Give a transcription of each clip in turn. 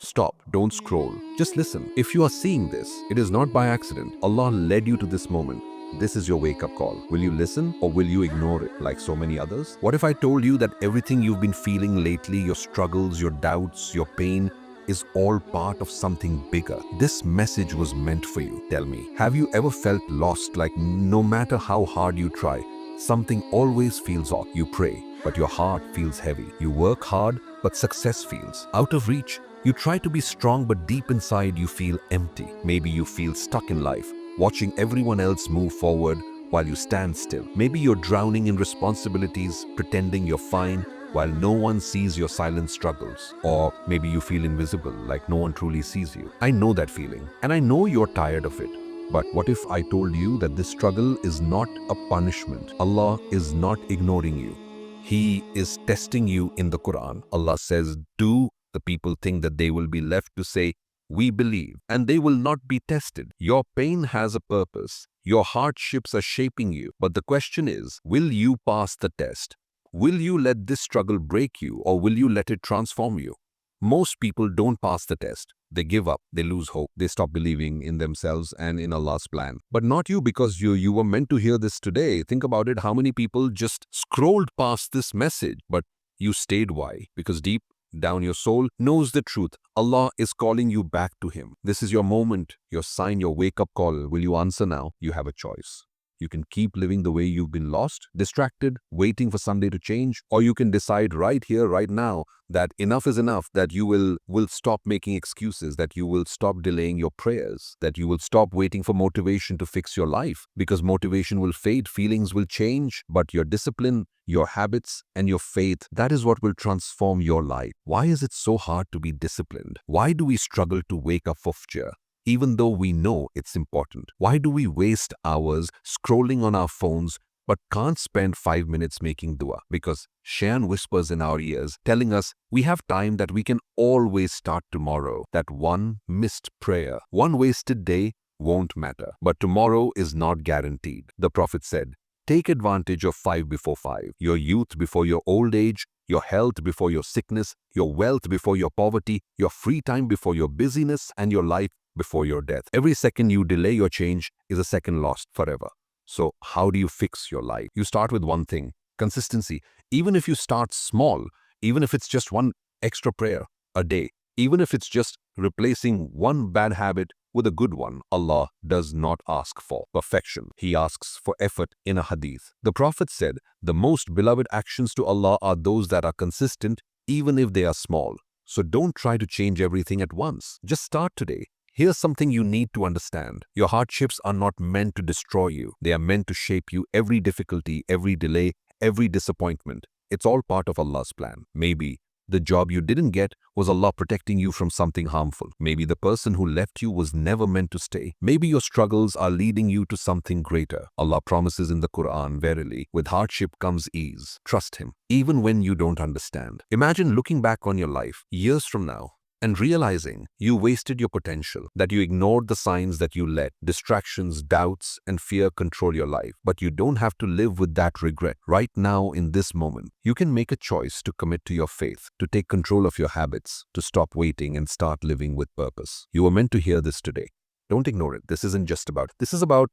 Stop, don't scroll. Just listen. If you are seeing this, it is not by accident. Allah led you to this moment. This is your wake-up call. Will you listen or will you ignore it like so many others? What if I told you that everything you've been feeling lately, your struggles, your doubts, your pain, is all part of something bigger? This message was meant for you. Tell me, have you ever felt lost, like no matter how hard you try, something always feels off? You pray, but your heart feels heavy. You work hard, but success feels out of reach. You try to be strong, but deep inside you feel empty. Maybe you feel stuck in life, watching everyone else move forward while you stand still. Maybe you're drowning in responsibilities, pretending you're fine, while no one sees your silent struggles. Or maybe you feel invisible, like no one truly sees you. I know that feeling, and I know you're tired of it. But what if I told you that this struggle is not a punishment? Allah is not ignoring you. He is testing you in the Quran. Allah says, do the people think that they will be left to say, we believe, and they will not be tested? Your pain has a purpose. Your hardships are shaping you. But the question is, will you pass the test? Will you let this struggle break you, or will you let it transform you? Most people don't pass the test. They give up, they lose hope, they stop believing in themselves and in Allah's plan. But not you, because you were meant to hear this today. Think about it, how many people just scrolled past this message, but you stayed. Why? Because deep down your soul knows the truth. Allah is calling you back to Him. This is your moment, your sign, your wake-up call. Will you answer now? You have a choice. You can keep living the way you've been lost, distracted, waiting for Sunday to change, or you can decide right here, right now, that enough is enough, that you will stop making excuses, that you will stop delaying your prayers, that you will stop waiting for motivation to fix your life, because motivation will fade, feelings will change, but your discipline, your habits, and your faith, that is what will transform your life. Why is it so hard to be disciplined? Why do we struggle to wake up for fajr, even though we know it's important? Why do we waste hours scrolling on our phones but can't spend 5 minutes making dua? Because Shaitan whispers in our ears, telling us we have time, that we can always start tomorrow, that one missed prayer, one wasted day won't matter. But tomorrow is not guaranteed. The Prophet said, take advantage of 5 before 5, your youth before your old age, your health before your sickness, your wealth before your poverty, your free time before your busyness, and your life before your death. Every second you delay your change is a second lost forever. So how do you fix your life? You start with one thing: consistency. Even if you start small, even if it's just one extra prayer a day, even if it's just replacing one bad habit with a good one. Allah does not ask for perfection. He asks for effort. In a hadith, the Prophet said, the most beloved actions to Allah are those that are consistent, even if they are small. So don't try to change everything at once. Just start today. Here's something you need to understand. Your hardships are not meant to destroy you. They are meant to shape you. Every difficulty, every delay, every disappointment, it's all part of Allah's plan. Maybe the job you didn't get was Allah protecting you from something harmful. Maybe the person who left you was never meant to stay. Maybe your struggles are leading you to something greater. Allah promises in the Quran, verily, with hardship comes ease. Trust Him, even when you don't understand. Imagine looking back on your life years from now and realizing you wasted your potential, that you ignored the signs, that you let distractions, doubts, and fear control your life. But you don't have to live with that regret. Right now, in this moment, you can make a choice to commit to your faith, to take control of your habits, to stop waiting and start living with purpose. You were meant to hear this today. Don't ignore it. This isn't just about, this is about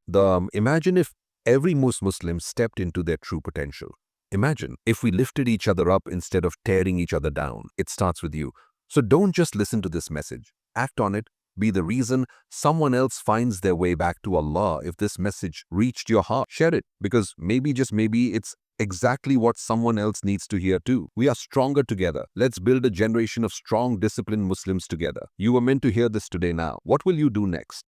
imagine if every Muslim stepped into their true potential. Imagine if we lifted each other up instead of tearing each other down. It starts with you. So don't just listen to this message. Act on it. Be the reason someone else finds their way back to Allah. If this message reached your heart, share it, because maybe, just maybe, it's exactly what someone else needs to hear too. We are stronger together. Let's build a generation of strong, disciplined Muslims together. You were meant to hear this today now. What will you do next?